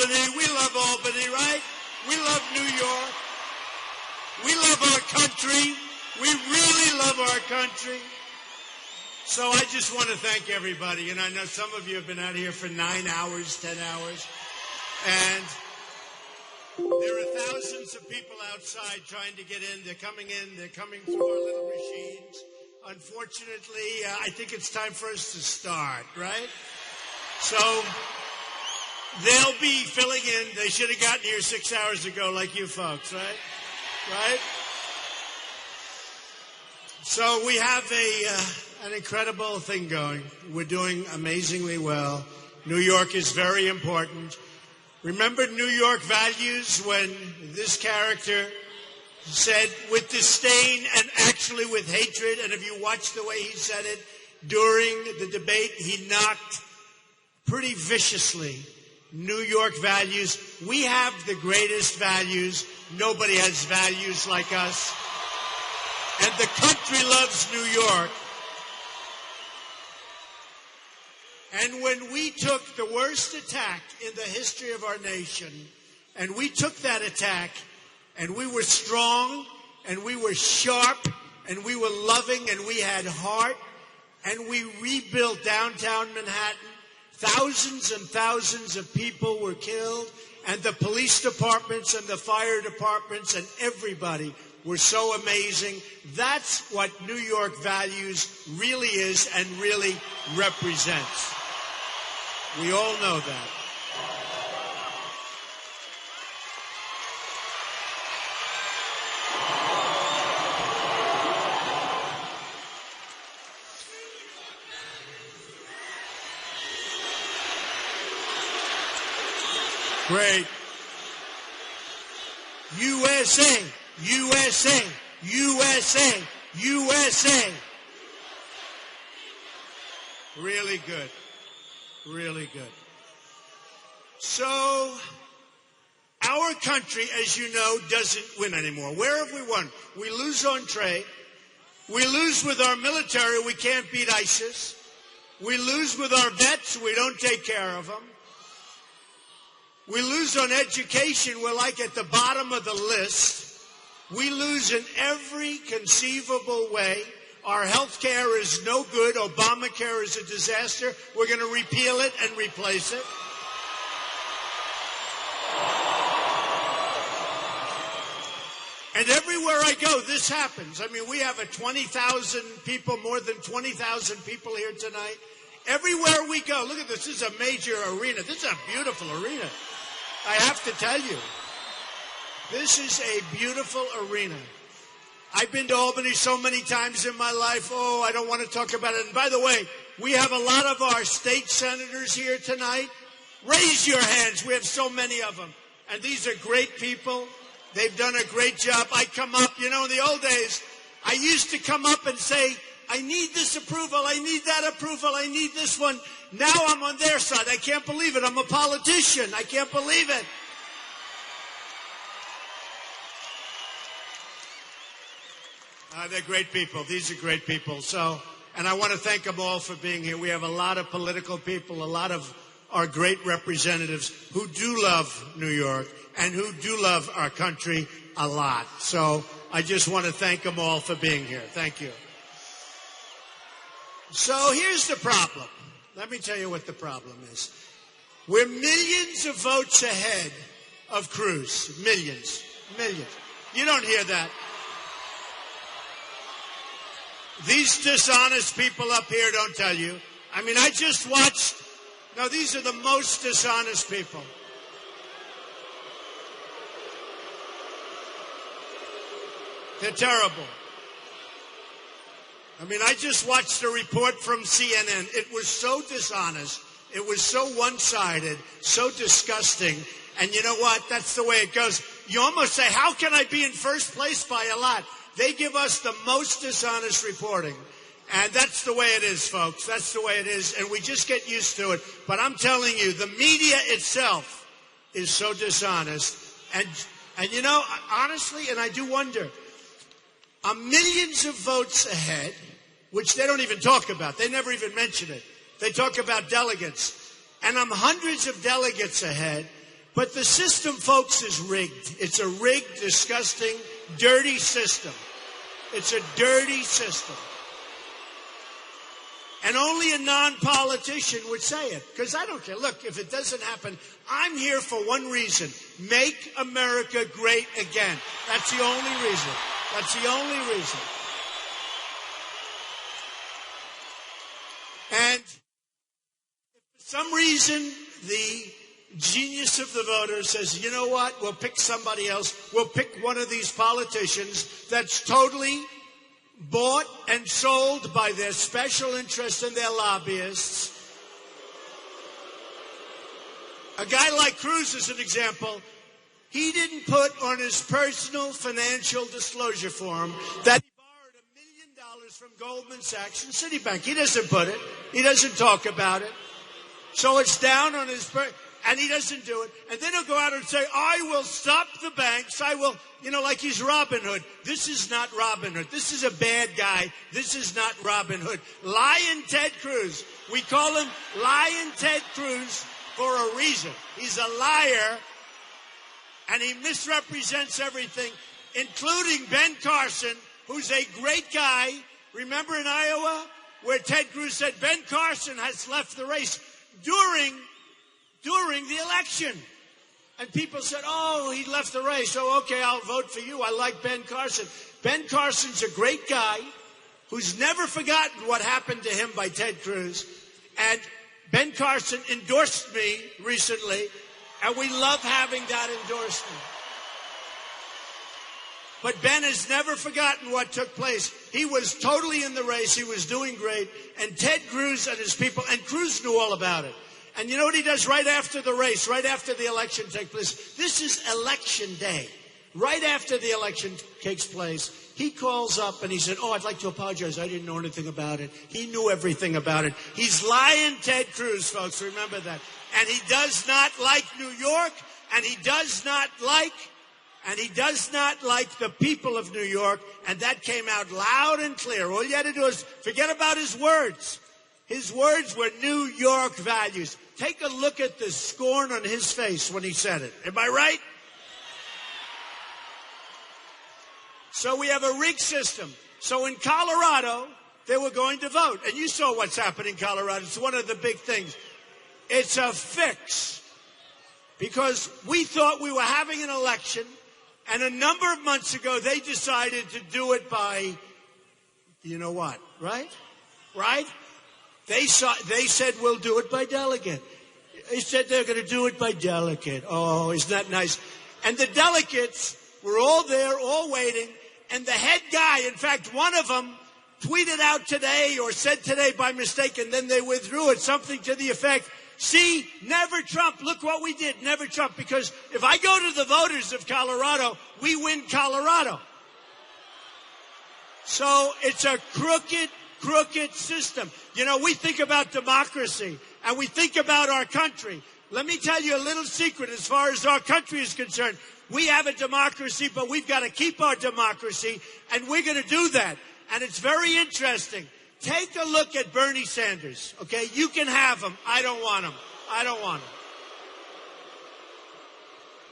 Albany. We love Albany, right? We love New York. We love our country. We really love our country. So I just want to thank everybody. And I know some of you have been out here for 9 hours, 10 hours. And there are thousands of people outside trying to get in. They're coming in. They're coming through our little machines. Unfortunately, I think it's time for us to start, right? So they'll be filling in. They should have gotten here 6 hours ago like you folks, right? Right? So we have an incredible thing going. We're doing amazingly well. New York is very important. Remember New York values when this character said with disdain and actually with hatred, and if you watch the way he said it during the debate, he knocked pretty viciously New York values. We have the greatest values. Nobody has values like us. And the country loves New York. And when we took the worst attack in the history of our nation, and we took that attack, and we were strong, and we were sharp, and we were loving, and we had heart, and we rebuilt downtown Manhattan, thousands and thousands of people were killed, and the police departments and the fire departments and everybody were so amazing. That's what New York values really is and really represents. We all know that. Great. USA, USA, USA, USA. Really good. Really good. So, our country, as you know, doesn't win anymore. Where have we won? We lose on trade. We lose with our military. We can't beat ISIS. We lose with our vets. We don't take care of them. We lose on education. We're like at the bottom of the list. We lose in every conceivable way. Our health care is no good. Obamacare is a disaster. We're going to repeal it and replace it. And everywhere I go, this happens. I mean, we have a 20,000 people, more than 20,000 people here tonight. Everywhere we go, look at this. This is a major arena. This is a beautiful arena. I have to tell you, this is a beautiful arena. I've been to Albany so many times in my life. Oh, I don't want to talk about it. And by the way, we have a lot of our state senators here tonight. Raise your hands. We have so many of them. And these are great people. They've done a great job. I come up, you know, in the old days, I used to come up and say, I need this approval. I need that approval. I need this one. Now I'm on their side. I can't believe it. I'm a politician. I can't believe it. They're great people. These are great people. So, and I want to thank them all for being here. We have a lot of political people, a lot of our great representatives who do love New York and who do love our country a lot. So I just want to thank them all for being here. Thank you. So here's the problem. Let me tell you what the problem is. We're millions of votes ahead of Cruz. Millions. Millions. You don't hear that. These dishonest people up here don't tell you. I mean, I just watched. No, these are the most dishonest people. They're terrible. I mean, I just watched a report from CNN. It was so dishonest. It was so one-sided, so disgusting. And you know what? That's the way it goes. You almost say, how can I be in first place by a lot? They give us the most dishonest reporting. And that's the way it is, folks. That's the way it is. And we just get used to it. But I'm telling you, the media itself is so dishonest. And you know, honestly, and I do wonder, I'm millions of votes ahead, which they don't even talk about. They never even mention it. They talk about delegates. And I'm hundreds of delegates ahead. But the system, folks, is rigged. It's a rigged, disgusting, dirty system. It's a dirty system. And only a non-politician would say it, because I don't care. Look, if it doesn't happen, I'm here for one reason. Make America great again. That's the only reason. That's the only reason. And if for some reason the genius of the voter says, you know what, we'll pick somebody else. We'll pick one of these politicians that's totally bought and sold by their special interests and their lobbyists. A guy like Cruz is an example. He didn't put on his personal financial disclosure form that he borrowed $1 million from Goldman Sachs and Citibank. He doesn't put it. He doesn't talk about it. So it's down on his... And he doesn't do it. And then he'll go out and say, I will stop the banks. I will, like he's Robin Hood. This is not Robin Hood. This is a bad guy. This is not Robin Hood. Lion Ted Cruz. We call him Lion Ted Cruz for a reason. He's a liar, and he misrepresents everything, including Ben Carson, who's a great guy. Remember in Iowa where Ted Cruz said Ben Carson has left the race during the election. And people said, oh, he left the race. Oh, okay, I'll vote for you. I like Ben Carson. Ben Carson's a great guy who's never forgotten what happened to him by Ted Cruz. And Ben Carson endorsed me recently, and we love having that endorsement. But Ben has never forgotten what took place. He was totally in the race. He was doing great. And Ted Cruz and his people, and Cruz knew all about it. And you know what he does right after the race, right after the election takes place? This is election day. Right after the election takes place, he calls up and he said, oh, I'd like to apologize. I didn't know anything about it. He knew everything about it. He's lying Ted Cruz, folks. Remember that. And he does not like New York, and he does not like the people of New York. And that came out loud and clear. All you had to do is forget about his words. His words were New York values. Take a look at the scorn on his face when he said it. Am I right? So we have a rigged system. So in Colorado, they were going to vote. And you saw what's happening in Colorado. It's one of the big things. It's a fix. Because we thought we were having an election, and a number of months ago, they decided to do it by, you know what, right? Right? They said, we'll do it by delegate. They said they're going to do it by delegate. Oh, isn't that nice? And the delegates were all there, all waiting. And the head guy, in fact, one of them tweeted out today or said today by mistake, and then they withdrew it, something to the effect, see, never Trump. Look what we did, never Trump. Because if I go to the voters of Colorado, we win Colorado. So it's a crooked system. We think about democracy and we think about our country. Let me tell you a little secret as far as our country is concerned. We have a democracy, but we've got to keep our democracy, and we're going to do that. And it's very interesting. Take a look at Bernie Sanders, okay? You can have him. I don't want him. I don't want him.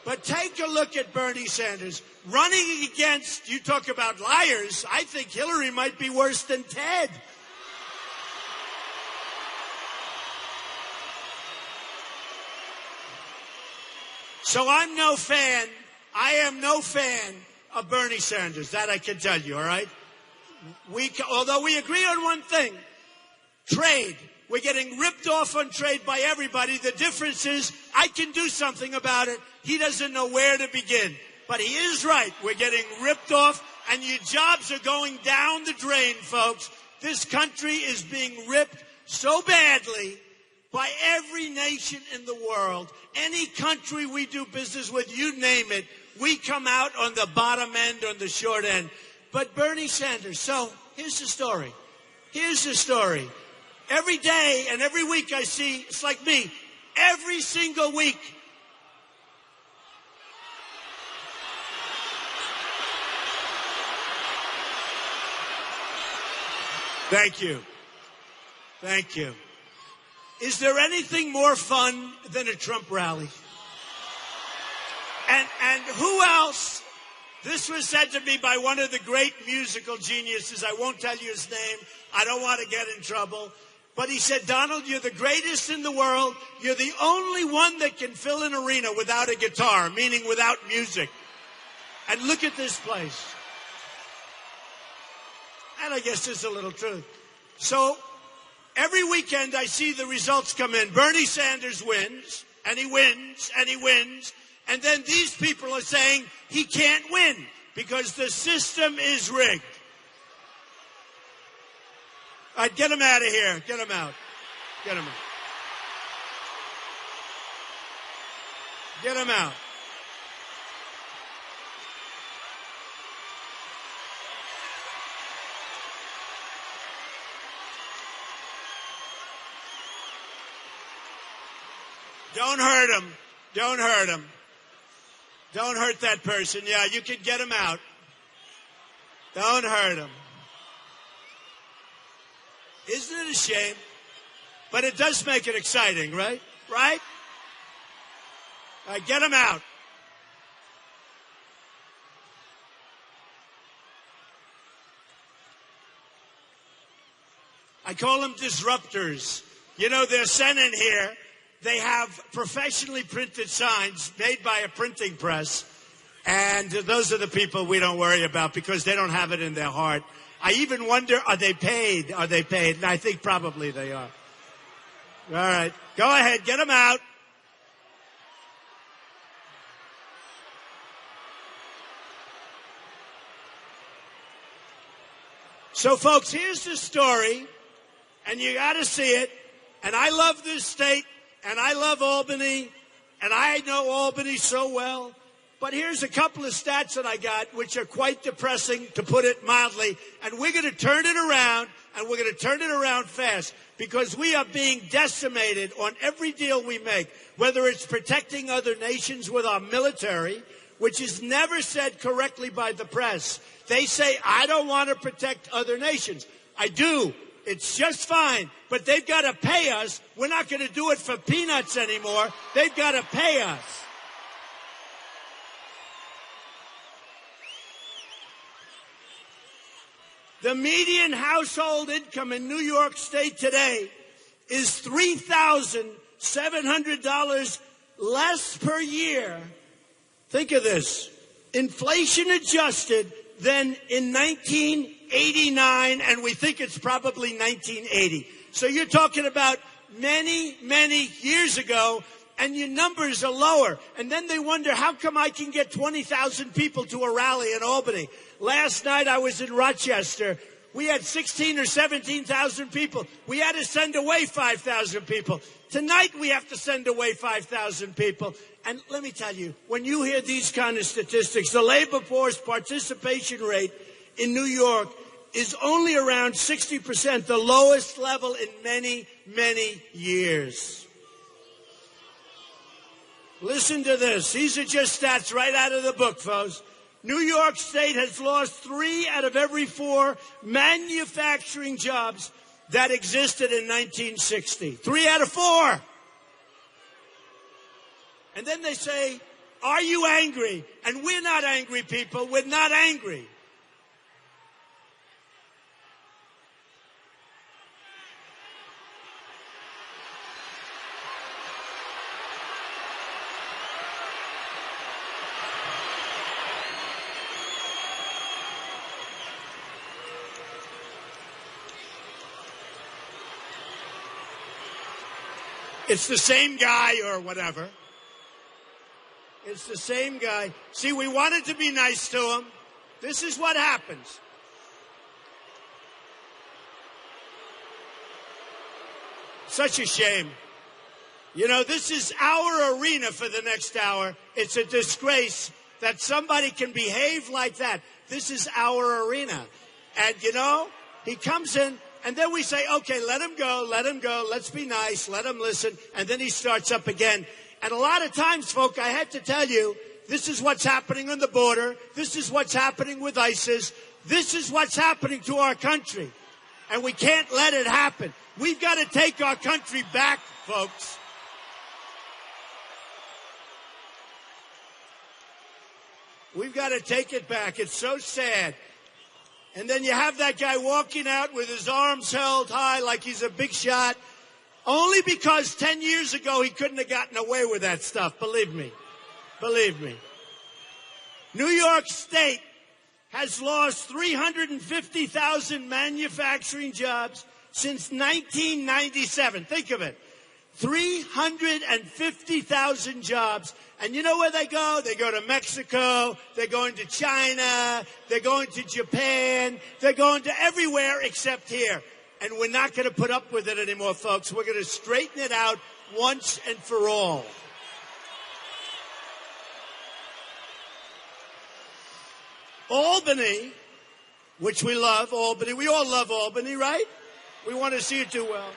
But take a look at Bernie Sanders running against, you talk about liars, I think Hillary might be worse than Ted. So I'm no fan, I am no fan of Bernie Sanders. That I can tell you, all right? Although we agree on one thing, trade. We're getting ripped off on trade by everybody. The difference is I can do something about it. He doesn't know where to begin. But he is right. We're getting ripped off, and your jobs are going down the drain, folks. This country is being ripped so badly by every nation in the world. Any country we do business with, you name it, we come out on the bottom end, on the short end. But Bernie Sanders, so here's the story. Here's the story. Every day and every week I see, it's like me, every single week. Thank you. Thank you. Is there anything more fun than a Trump rally? And who else? This was said to me by one of the great musical geniuses. I won't tell you his name. I don't want to get in trouble. But he said, Donald, you're the greatest in the world. You're the only one that can fill an arena without a guitar, meaning without music. And look at this place. And I guess there's a little truth. So every weekend I see the results come in. Bernie Sanders wins, and he wins, and he wins. And then these people are saying he can't win because the system is rigged. All right, get him out of here. Get him out. Get him out. Get him out. Don't hurt him. Don't hurt him. Don't hurt that person. Yeah, you can get him out. Don't hurt him. Isn't it a shame? But it does make it exciting, right? Right? All right, get him out. I call them disruptors. You know, they're sent in here. They have professionally printed signs made by a printing press. And those are the people we don't worry about because they don't have it in their heart. I even wonder, are they paid? Are they paid? And I think probably they are. All right. Go ahead. Get them out. So, folks, here's the story. And you got to see it. And I love this state. And I love Albany. And I know Albany so well. But here's a couple of stats that I got, which are quite depressing, to put it mildly. And we're going to turn it around, and we're going to turn it around fast, because we are being decimated on every deal we make, whether it's protecting other nations with our military, which is never said correctly by the press. They say, I don't want to protect other nations. I do. It's just fine. But they've got to pay us. We're not going to do it for peanuts anymore. They've got to pay us. The median household income in New York State today is $3,700 less per year. Think of this. Inflation adjusted than in 1989, and we think it's probably 1980. So you're talking about many, many years ago, and your numbers are lower. And then they wonder, how come I can get 20,000 people to a rally in Albany? Last night I was in Rochester. We had 16 or 17,000 people. We had to send away 5,000 people. Tonight we have to send away 5,000 people. And let me tell you, when you hear these kind of statistics, the labor force participation rate in New York is only around 60%, the lowest level in many, many years. Listen to this. These are just stats right out of the book, folks. New York State has lost 3 out of every 4 manufacturing jobs that existed in 1960. 3 out of 4. And then they say, are you angry? And we're not angry, people. We're not angry. It's the same guy or whatever. It's the same guy. See, we wanted to be nice to him. This is what happens. Such a shame. You know, this is our arena for the next hour. It's a disgrace that somebody can behave like that. This is our arena. And, you know, he comes in. And then we say, okay, let him go, let's be nice, let him listen, and then he starts up again. And a lot of times, folk, I had to tell you, this is what's happening on the border, this is what's happening with ISIS, this is what's happening to our country. And we can't let it happen. We've got to take our country back, folks. We've got to take it back. It's so sad. And then you have that guy walking out with his arms held high like he's a big shot, only because 10 years ago he couldn't have gotten away with that stuff. Believe me. Believe me. New York State has lost 350,000 manufacturing jobs since 1997. Think of it. 350,000 jobs. And you know where they go? They go to Mexico. They're going to China. They're going to Japan. They're going to everywhere except here. And we're not going to put up with it anymore, folks. We're going to straighten it out once and for all. Albany, which we love, Albany. We all love Albany, right? We want to see it do well.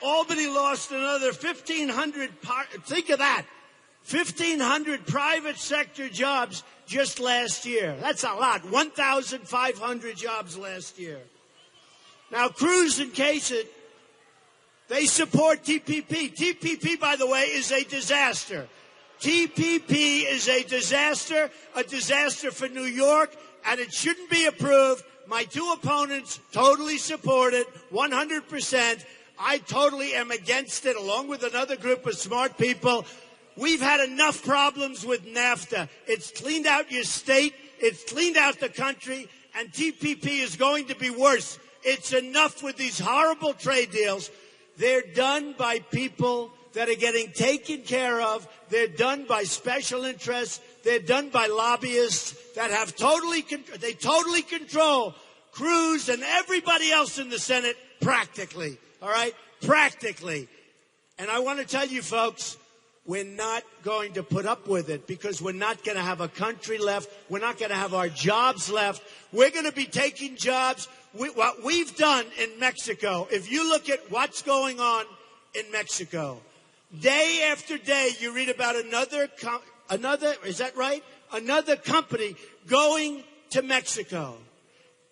Albany lost another 1,500, think of that, 1,500 private sector jobs just last year. That's a lot, 1,500 jobs last year. Now, Cruz and Kasich, they support TPP. TPP, by the way, is a disaster. TPP is a disaster for New York, and it shouldn't be approved. My two opponents totally support it, 100%. I totally am against it, along with another group of smart people. We've had enough problems with NAFTA. It's cleaned out your state. It's cleaned out the country. And TPP is going to be worse. It's enough with these horrible trade deals. They're done by people that are getting taken care of. They're done by special interests. They're done by lobbyists that have totally control Cruz and everybody else in the Senate practically. All right? Practically. And I want to tell you, folks, we're not going to put up with it because we're not going to have a country left. We're not going to have our jobs left. We're going to be taking jobs. What we've done in Mexico, if you look at what's going on in Mexico, day after day you read about another, is that right? Another company going to Mexico.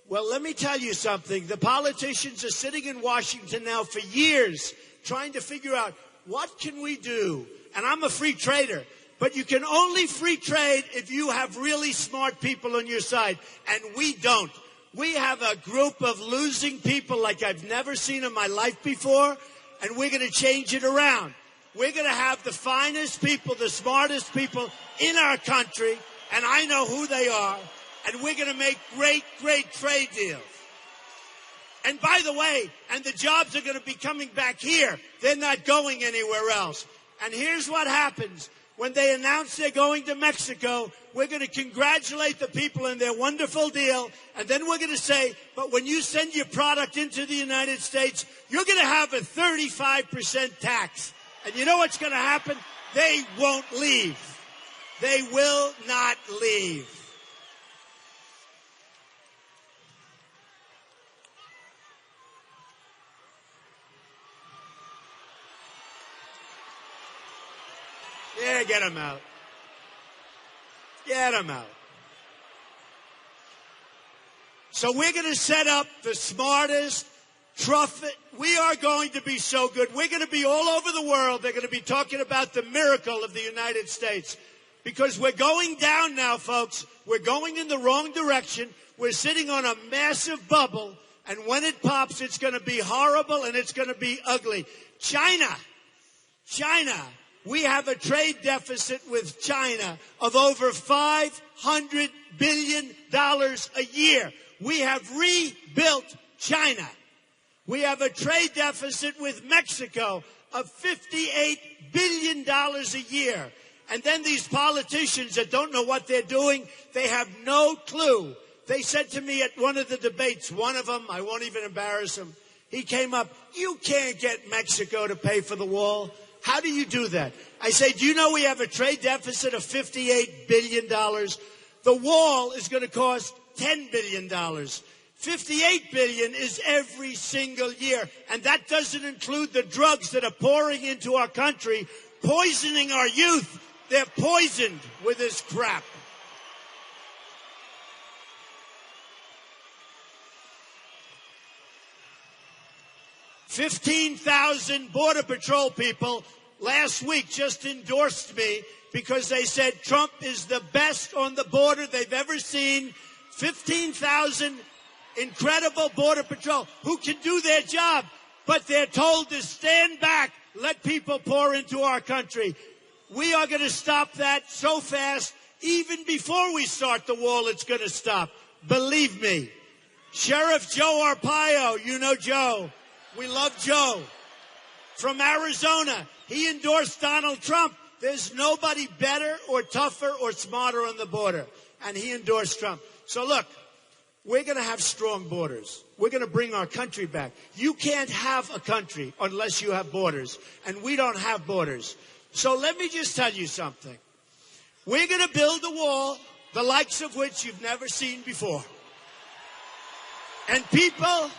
Well, let me tell you something. The politicians are sitting in Washington now for years trying to figure out what can we do. And I'm a free trader, but you can only free trade if you have really smart people on your side. And we don't. We have a group of losing people like I've never seen in my life before, and we're going to change it around. We're going to have the finest people, the smartest people in our country, and I know who they are. And we're going to make great, great trade deals. And by the way, and the jobs are going to be coming back here. They're not going anywhere else. And here's what happens. When they announce they're going to Mexico, we're going to congratulate the people on their wonderful deal. And then we're going to say, but when you send your product into the United States, you're going to have a 35% tax. And you know what's going to happen? They won't leave. They will not leave. Yeah, get them out. Get them out. So we're going to set up the smartest, we are going to be so good. We're going to be all over the world. They're going to be talking about the miracle of the United States. Because we're going down now, folks. We're going in the wrong direction. We're sitting on a massive bubble. And when it pops, it's going to be horrible and it's going to be ugly. China. We have a trade deficit with China of over $500 billion a year. We have rebuilt China. We have a trade deficit with Mexico of $58 billion a year. And then these politicians that don't know what they're doing, they have no clue. They said to me at one of the debates, one of them, I won't even embarrass him, he came up, you can't get Mexico to pay for the wall. How do you do that? I say, do you know we have a trade deficit of $58 billion? The wall is going to cost $10 billion. $58 billion is every single year. And that doesn't include the drugs that are pouring into our country, poisoning our youth. They're poisoned with this crap. 15,000 Border Patrol people last week just endorsed me because they said Trump is the best on the border they've ever seen. 15,000 incredible Border Patrol who can do their job, but they're told to stand back, let people pour into our country. We are going to stop that so fast. Even before we start the wall, it's going to stop. Believe me. Sheriff Joe Arpaio, you know Joe. We love Joe. From Arizona, he endorsed Donald Trump. There's nobody better or tougher or smarter on the border. And he endorsed Trump. So look, we're going to have strong borders. We're going to bring our country back. You can't have a country unless you have borders. And we don't have borders. So let me just tell you something. We're going to build a wall, the likes of which you've never seen before. And people...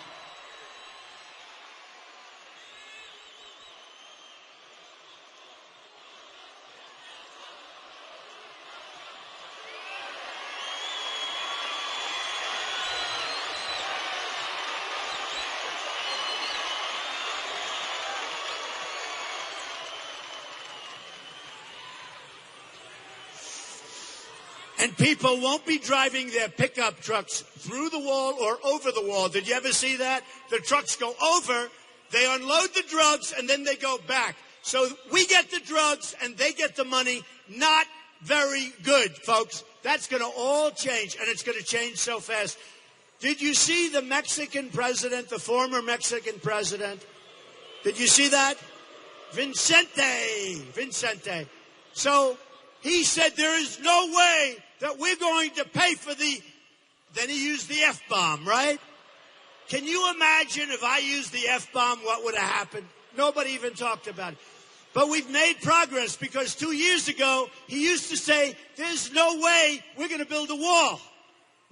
And people won't be driving their pickup trucks through the wall or over the wall. Did you ever see that? The trucks go over, they unload the drugs, and then they go back. So we get the drugs and they get the money. Not very good, folks. That's going to all change, and it's going to change so fast. Did you see the Mexican president, the former Mexican president? Did you see that? Vicente. So he said there is no way that we're going to pay for the... Then he used the F-bomb, right? Can you imagine if I used the F-bomb, what would have happened? Nobody even talked about it. But we've made progress because 2 years ago, he used to say, there's no way we're going to build a wall.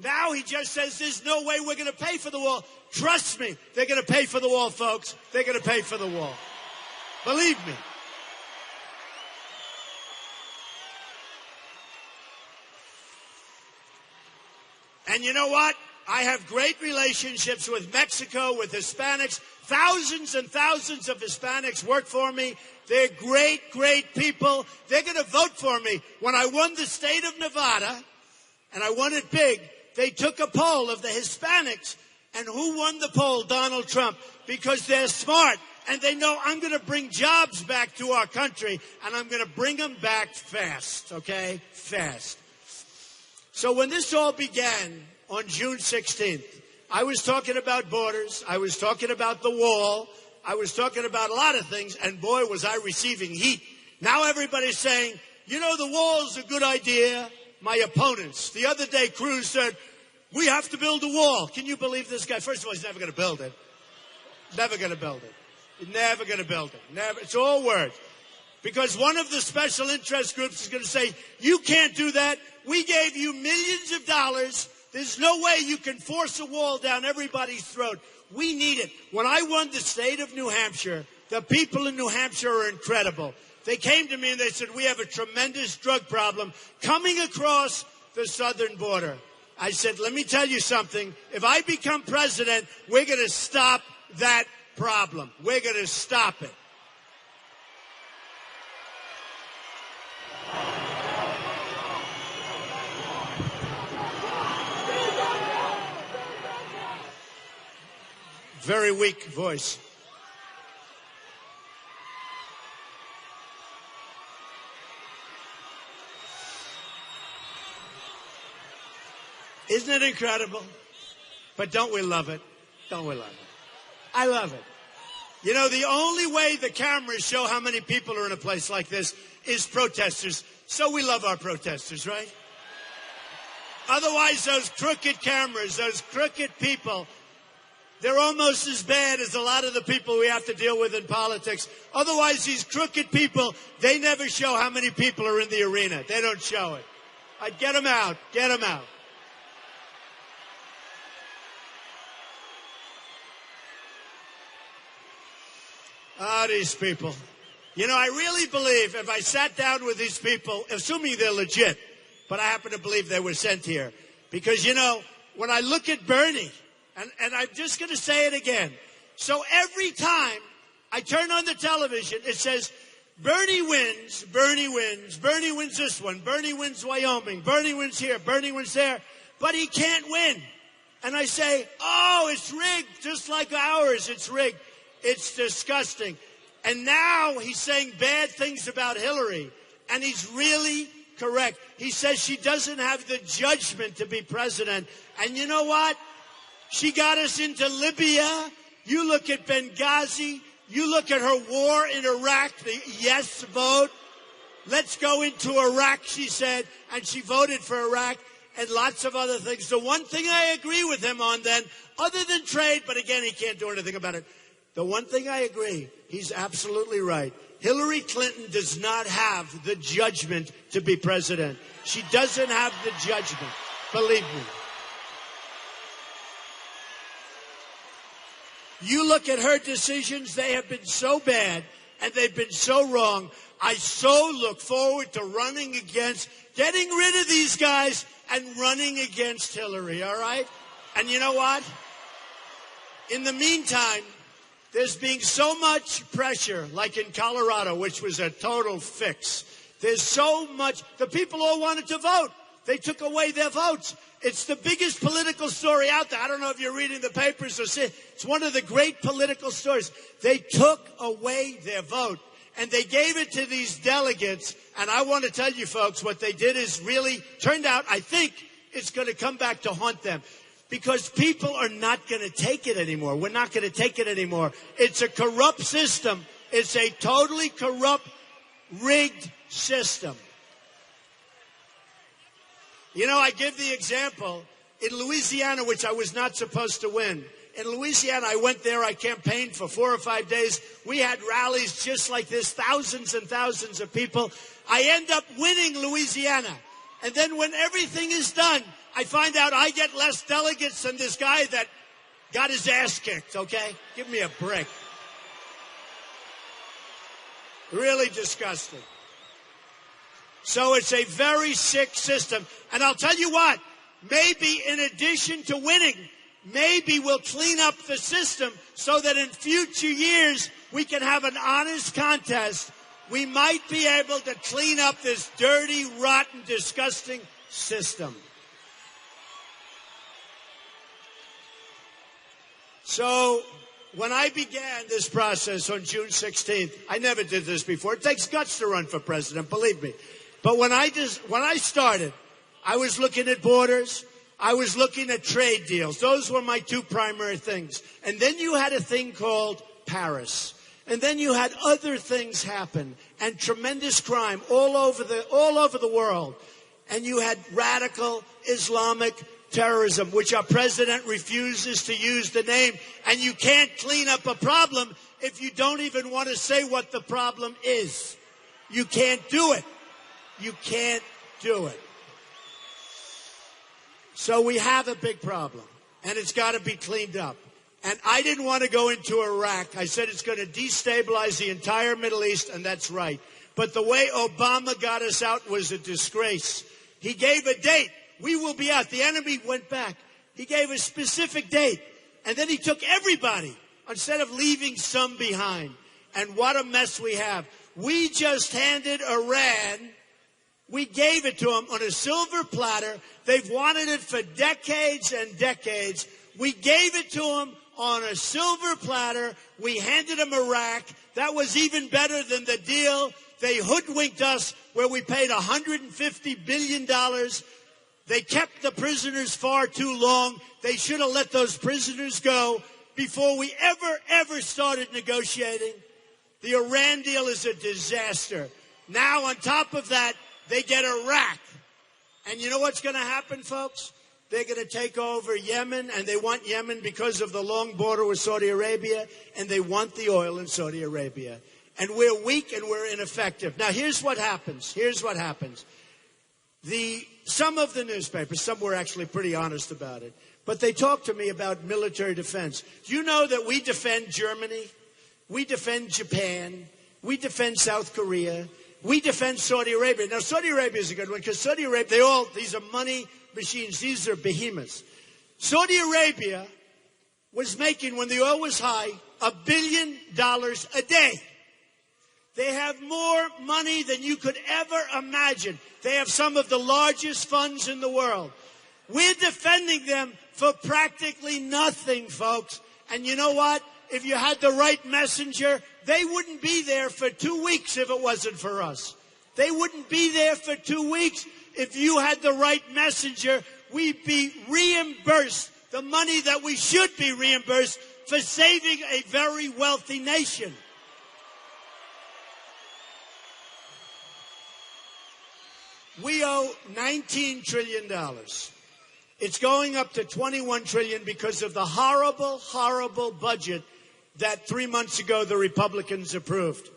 Now he just says, there's no way we're going to pay for the wall. Trust me, they're going to pay for the wall, folks. They're going to pay for the wall. Believe me. And you know what? I have great relationships with Mexico, with Hispanics. Thousands and thousands of Hispanics work for me. They're great, great people. They're going to vote for me. When I won the state of Nevada, and I won it big, they took a poll of the Hispanics. And who won the poll? Donald Trump. Because they're smart. And they know I'm going to bring jobs back to our country. And I'm going to bring them back fast. Okay? Fast. So when this all began on June 16th, I was talking about borders. I was talking about the wall. I was talking about a lot of things. And boy, was I receiving heat. Now everybody's saying, you know, the wall's a good idea. My opponents. The other day, Cruz said, we have to build a wall. Can you believe this guy? First of all, he's never going to build it. Never going to build it. Never going to build it. Never. It's all words. Because one of the special interest groups is going to say, you can't do that. We gave you millions of dollars. There's no way you can force a wall down everybody's throat. We need it. When I won the state of New Hampshire, the people in New Hampshire are incredible. They came to me and they said, we have a tremendous drug problem coming across the southern border. I said, let me tell you something. If I become president, we're going to stop that problem. We're going to stop it. Very weak voice. Isn't it incredible? But don't we love it? Don't we love it? I love it. You know, the only way the cameras show how many people are in a place like this is protesters. So we love our protesters, right? Otherwise, those crooked cameras, those crooked people, they're almost as bad as a lot of the people we have to deal with in politics. Otherwise, these crooked people, they never show how many people are in the arena. They don't show it. I'd get them out. Get them out. These people. You know, I really believe if I sat down with these people, assuming they're legit, but I happen to believe they were sent here. Because, you know, when I look at Bernie, and I'm just going to say it again. So every time I turn on the television, it says, Bernie wins, Bernie wins, Bernie wins this one, Bernie wins Wyoming, Bernie wins here, Bernie wins there, but he can't win. And I say, oh, it's rigged, just like ours, it's rigged. It's disgusting. And now he's saying bad things about Hillary, and he's really correct. He says she doesn't have the judgment to be president. And you know what? She got us into Libya. You look at Benghazi. You look at her war in Iraq, the yes vote. Let's go into Iraq, she said, and she voted for Iraq and lots of other things. The one thing I agree with him on then, other than trade, but again, he can't do anything about it. The one thing I agree, he's absolutely right. Hillary Clinton does not have the judgment to be president. She doesn't have the judgment, believe me. You look at her decisions, they have been so bad and they've been so wrong. I so look forward to running against, getting rid of these guys and running against Hillary, all right? And you know what? In the meantime, there's being so much pressure, like in Colorado, which was a total fix. There's so much, the people all wanted to vote. They took away their votes. It's the biggest political story out there. I don't know if you're reading the papers or see. It's one of the great political stories. They took away their vote, and they gave it to these delegates. And I want to tell you, folks, what they did is really turned out, I think, it's going to come back to haunt them. Because people are not going to take it anymore. We're not going to take it anymore. It's a corrupt system. It's a totally corrupt, rigged system. You know, I give the example in Louisiana, which I was not supposed to win. In Louisiana, I went there. I campaigned for 4 or 5 days. We had rallies just like this, thousands and thousands of people. I end up winning Louisiana. And then when everything is done, I find out I get less delegates than this guy that got his ass kicked, okay? Give me a break. Really disgusting. So it's a very sick system. And I'll tell you what, maybe in addition to winning, maybe we'll clean up the system so that in future years we can have an honest contest. We might be able to clean up this dirty, rotten, disgusting system. So when I began this process on June 16th, I never did this before. It takes guts to run for president, believe me. But when I started, I was looking at borders. I was looking at trade deals. Those were my two primary things. And then you had a thing called Paris. And then you had other things happen and tremendous crime all over the world. And you had radical Islamic terrorism, which our president refuses to use the name. And you can't clean up a problem if you don't even want to say what the problem is. You can't do it. You can't do it. So we have a big problem, and it's got to be cleaned up. And I didn't want to go into Iraq. I said it's going to destabilize the entire Middle East, and that's right. But the way Obama got us out was a disgrace. He gave a date. We will be out. The enemy went back. He gave a specific date. And then he took everybody instead of leaving some behind. And what a mess we have. We just handed Iran, we gave it to them on a silver platter. They've wanted it for decades and decades. We gave it to them on a silver platter. We handed them Iraq. That was even better than the deal. They hoodwinked us where we paid $150 billion. They kept the prisoners far too long. They should have let those prisoners go before we ever started negotiating. The Iran deal is a disaster. Now, on top of that, they get Iraq. And you know what's going to happen, folks? They're going to take over Yemen, and they want Yemen because of the long border with Saudi Arabia, and they want the oil in Saudi Arabia. And we're weak and we're ineffective. Now, here's what happens. Here's what happens. Some of the newspapers, some were actually pretty honest about it, but they talked to me about military defense. Do you know that we defend Germany? We defend Japan. We defend South Korea. We defend Saudi Arabia. Now, Saudi Arabia is a good one because Saudi Arabia, these are money machines. These are behemoths. Saudi Arabia was making, when the oil was high, $1 billion a day. They have more money than you could ever imagine. They have some of the largest funds in the world. We're defending them for practically nothing, folks. And you know what? If you had the right messenger, they wouldn't be there for 2 weeks if it wasn't for us. They wouldn't be there for 2 weeks if you had the right messenger. We'd be reimbursed the money that we should be reimbursed for saving a very wealthy nation. We owe $19 trillion. It's going up to $21 trillion because of the horrible, horrible budget that 3 months ago the Republicans approved.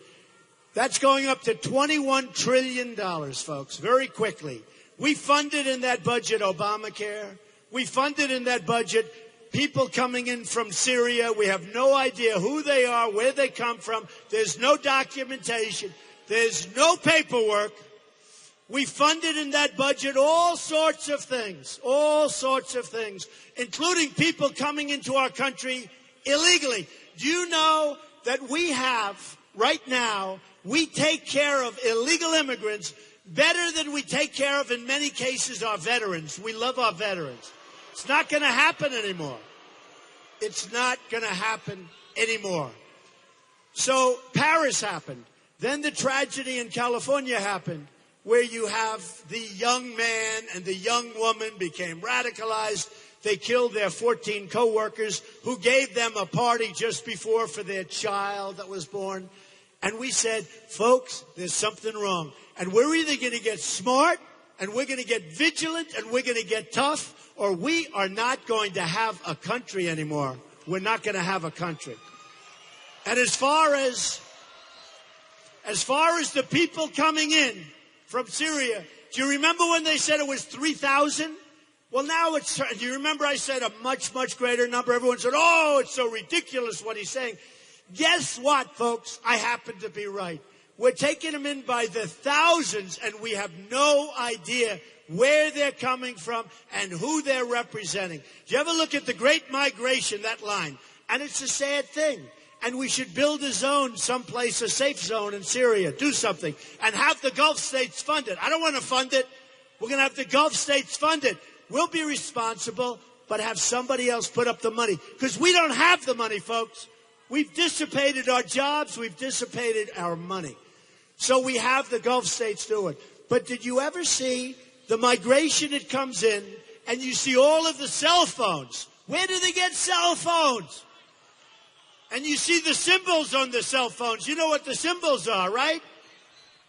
That's going up to $21 trillion, folks, very quickly. We funded in that budget Obamacare. We funded in that budget people coming in from Syria. We have no idea who they are, where they come from. There's no documentation. There's no paperwork. We funded in that budget all sorts of things, including people coming into our country illegally. Do you know that we have, right now, we take care of illegal immigrants better than we take care of, in many cases, our veterans. We love our veterans. It's not going to happen anymore. It's not going to happen anymore. So Paris happened. Then the tragedy in California happened, where you have the young man and the young woman became radicalized. They killed their 14 co-workers who gave them a party just before for their child that was born. And we said, folks, there's something wrong. And we're either going to get smart, and we're going to get vigilant, and we're going to get tough, or we are not going to have a country anymore. We're not going to have a country. And as far as the people coming in from Syria, do you remember when they said it was 3,000? Well, now it's, do you remember I said a much, much greater number? Everyone said, oh, it's so ridiculous what he's saying. Guess what, folks? I happen to be right. We're taking them in by the thousands, and we have no idea where they're coming from and who they're representing. Do you ever look at the Great Migration, that line? And it's a sad thing. And we should build a zone someplace, a safe zone in Syria, do something, and have the Gulf states fund it. I don't want to fund it. We're going to have the Gulf states fund it. We'll be responsible, but have somebody else put up the money. Because we don't have the money, folks. We've dissipated our jobs. We've dissipated our money. So we have the Gulf states do it. But did you ever see the migration that comes in, and you see all of the cell phones? Where do they get cell phones? And you see the symbols on the cell phones. You know what the symbols are, right?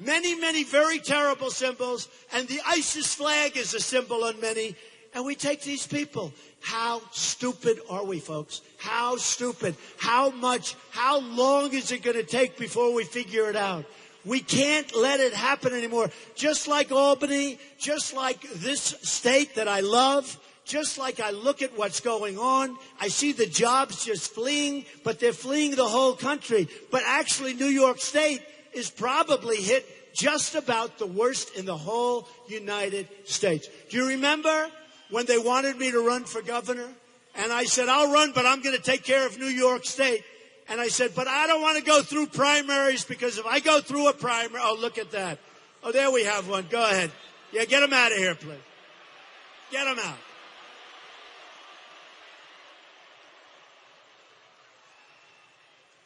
Many, many very terrible symbols. And the ISIS flag is a symbol on many. And we take these people. How stupid are we, folks? How stupid? How long is it going to take before we figure it out? We can't let it happen anymore. Just like Albany, just like this state that I love, just like I look at what's going on, I see the jobs just fleeing, but they're fleeing the whole country. But actually, New York State is probably hit just about the worst in the whole United States. Do you remember when they wanted me to run for governor? And I said, I'll run, but I'm going to take care of New York State. And I said, but I don't want to go through primaries, because if I go through a primary, oh, look at that. Oh, there we have one. Go ahead. Yeah, get him out of here, please. Get him out.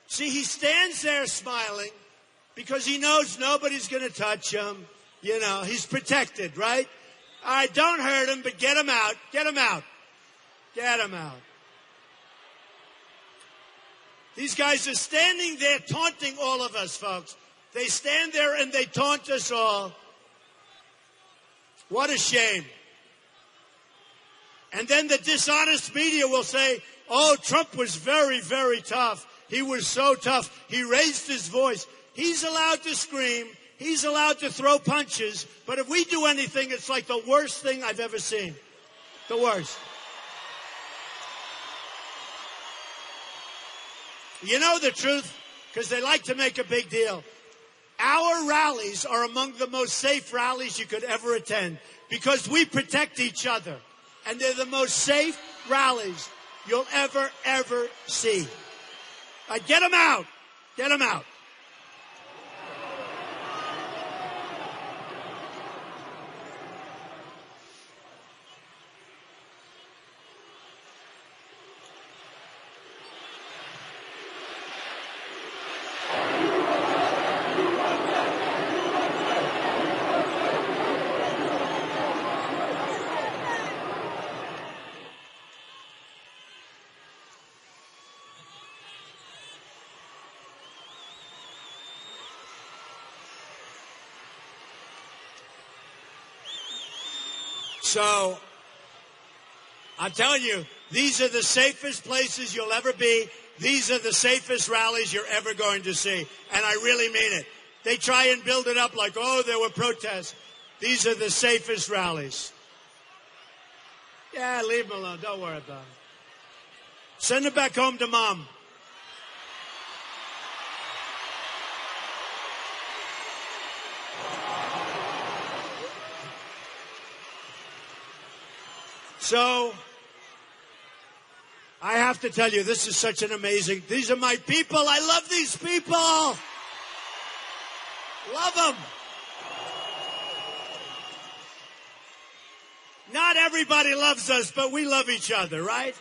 See, he stands there smiling because he knows nobody's going to touch him. You know, he's protected, right? All right, don't hurt him, but get him out. Get him out. Get him out. These guys are standing there taunting all of us, folks. They stand there and they taunt us all. What a shame. And then the dishonest media will say, oh, Trump was very, very tough. He was so tough. He raised his voice. He's allowed to scream. He's allowed to throw punches. But if we do anything, it's like the worst thing I've ever seen. The worst. You know the truth, because they like to make a big deal. Our rallies are among the most safe rallies you could ever attend, because we protect each other. And they're the most safe rallies you'll ever see. Get them out. Get them out. So, I'm telling you, these are the safest places you'll ever be. These are the safest rallies you're ever going to see. And I really mean it. They try and build it up like, oh, there were protests. These are the safest rallies. Yeah, leave them alone. Don't worry about it. Send them back home to mom. So, I have to tell you, this is such an amazing, these are my people. I love these people. Love them. Not everybody loves us, but we love each other, right?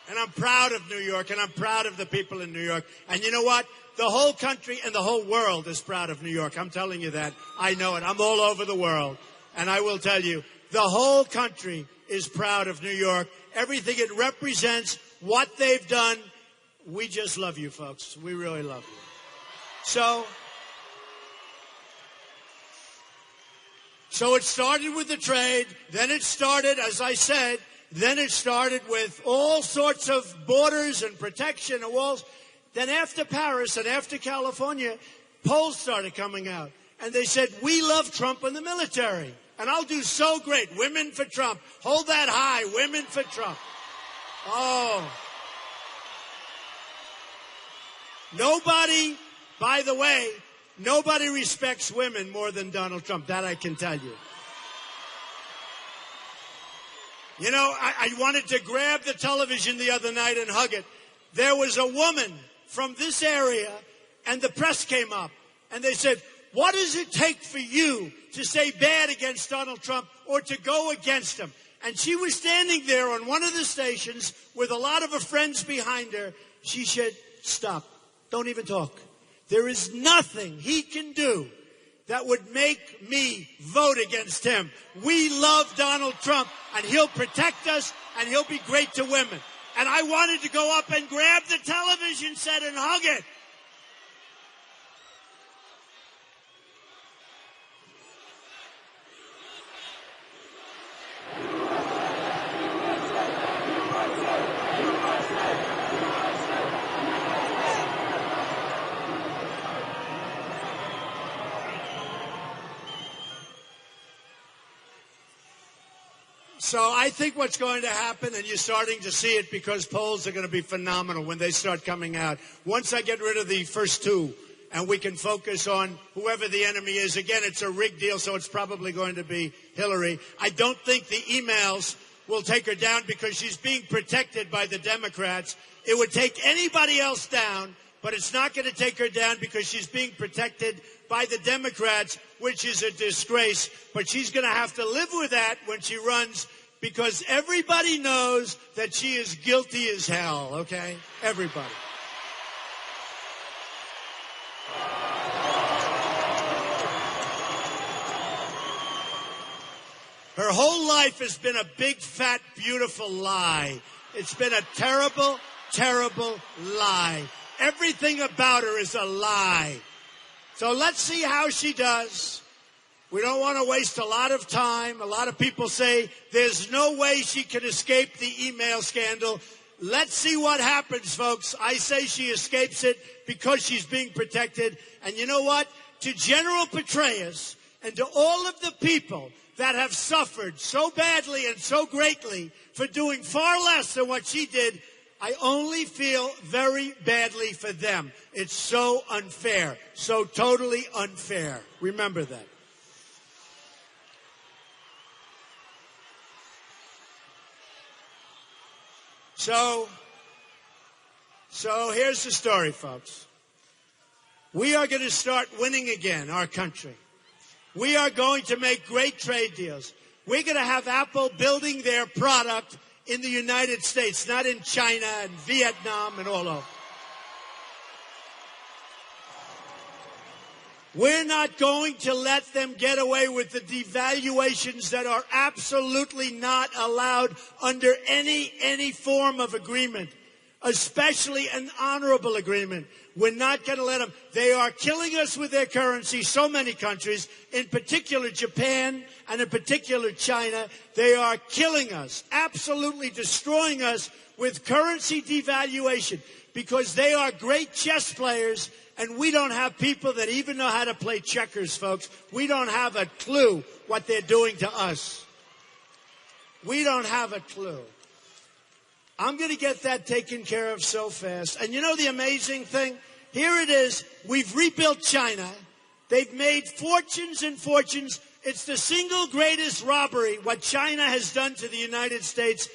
And I'm proud of New York, and I'm proud of the people in New York. And you know what? The whole country and the whole world is proud of New York. I'm telling you that. I know it. I'm all over the world. And I will tell you, the whole country is proud of New York. Everything it represents, what they've done. We just love you, folks. We really love you. So it started with the trade. Then it started, as I said, then it started with all sorts of borders and protection and walls. Then after Paris and after California, polls started coming out. And they said, we love Trump and the military. And I'll do so great. Women for Trump. Hold that high. Women for Trump. Oh. Nobody, by the way, nobody respects women more than Donald Trump. That I can tell you. You know, I wanted to grab the television the other night and hug it. There was a woman from this area, and the press came up, and they said, what does it take for you to say bad against Donald Trump or to go against him? And she was standing there on one of the stations with a lot of her friends behind her. She said, stop. Don't even talk. There is nothing he can do that would make me vote against him. We love Donald Trump, and he'll protect us, and he'll be great to women. And I wanted to go up and grab the television set and hug it. So I think what's going to happen, and you're starting to see it because polls are going to be phenomenal when they start coming out. Once I get rid of the first two and we can focus on whoever the enemy is, again, it's a rigged deal, so it's probably going to be Hillary. I don't think the emails will take her down because she's being protected by the Democrats. It would take anybody else down, but it's not going to take her down because she's being protected by the Democrats, which is a disgrace. But she's going to have to live with that when she runs, because everybody knows that she is guilty as hell, okay? Everybody. Her whole life has been a big, fat, beautiful lie. It's been a terrible, terrible lie. Everything about her is a lie. So let's see how she does. We don't want to waste a lot of time. A lot of people say there's no way she can escape the email scandal. Let's see what happens, folks. I say she escapes it because she's being protected. And you know what? To General Petraeus and to all of the people that have suffered so badly and so greatly for doing far less than what she did, I only feel very badly for them. It's so unfair, so totally unfair. Remember that. So here's the story, folks. We are going to start winning again, our country. We are going to make great trade deals. We're going to have Apple building their product in the United States, not in China and Vietnam and all over. We're not going to let them get away with the devaluations that are absolutely not allowed under any form of agreement. especially an honorable agreement. We're not going to let them. They are killing us with their currency, so many countries, in particular Japan and in particular China. They are killing us, absolutely destroying us with currency devaluation because they are great chess players and we don't have people that even know how to play checkers, folks. We don't have a clue what they're doing to us. We don't have a clue. I'm going to get that taken care of so fast. And you know the amazing thing? Here it is. We've rebuilt China. They've made fortunes and fortunes. It's the single greatest robbery what China has done to the United States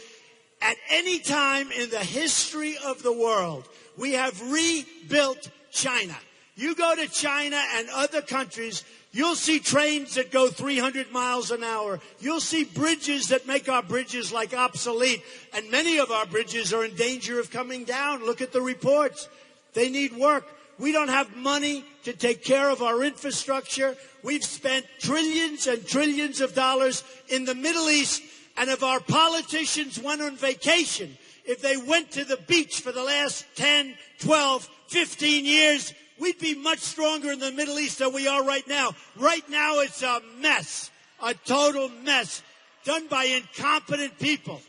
at any time in the history of the world. We have rebuilt China. You go to China and other countries, you'll see trains that go 300 miles an hour. You'll see bridges that make our bridges like obsolete. And many of our bridges are in danger of coming down. Look at the reports. They need work. We don't have money to take care of our infrastructure. We've spent trillions and trillions of dollars in the Middle East. And if our politicians went on vacation, if they went to the beach for the last 10, 12, 15 years, we'd be much stronger in the Middle East than we are right now. Right now, it's a mess, a total mess, done by incompetent people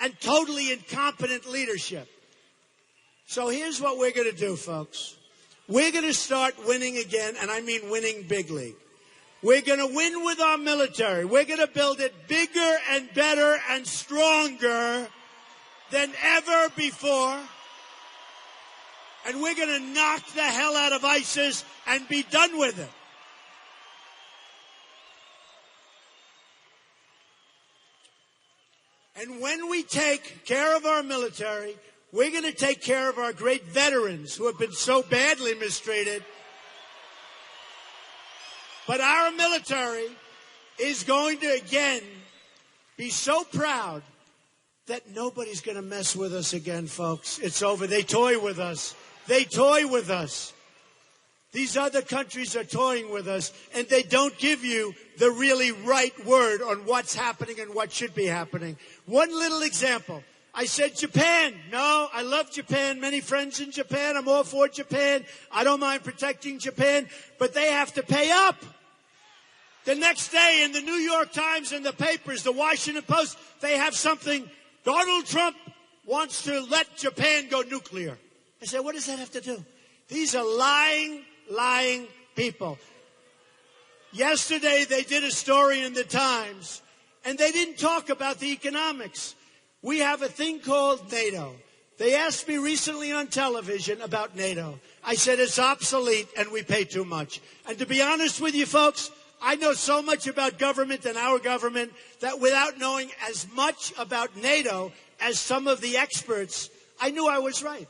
and totally incompetent leadership. So here's what we're going to do, folks. We're going to start winning again, and I mean winning big league. We're going to win with our military. We're going to build it bigger and better and stronger than ever before. And we're going to knock the hell out of ISIS and be done with it. And when we take care of our military, we're going to take care of our great veterans who have been so badly mistreated. But our military is going to, again, be so proud that nobody's going to mess with us again, folks. It's over. They toy with us. They toy with us. These other countries are toying with us, and they don't give you the really right word on what's happening and what should be happening. One little example. I said Japan. No, I love Japan. Many friends in Japan. I'm all for Japan. I don't mind protecting Japan, but they have to pay up. The next day in the New York Times and the papers, the Washington Post, they have something. Donald Trump wants to let Japan go nuclear. I said, what does that have to do? These are lying people. Yesterday, they did a story in the Times, and they didn't talk about the economics. We have a thing called NATO. They asked me recently on television about NATO. I said, it's obsolete, and we pay too much. And to be honest with you, folks, I know so much about government and our government that without knowing as much about NATO as some of the experts, I knew I was right.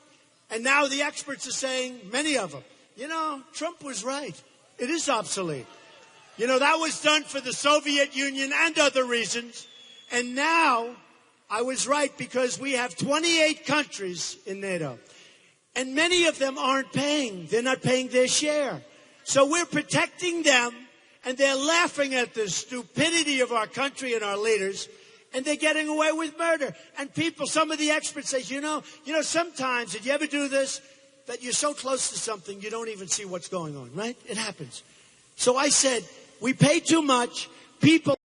And now the experts are saying, many of them, you know, Trump was right. It is obsolete. You know, that was done for the Soviet Union and other reasons. And now I was right because we have 28 countries in NATO. And many of them aren't paying. They're not paying their share. So we're protecting them. And they're laughing at the stupidity of our country and our leaders, and they're getting away with murder. And people, some of the experts say, you know, sometimes, did you ever do this? That you're so close to something, you don't even see what's going on, right? It happens. So I said, we pay too much. People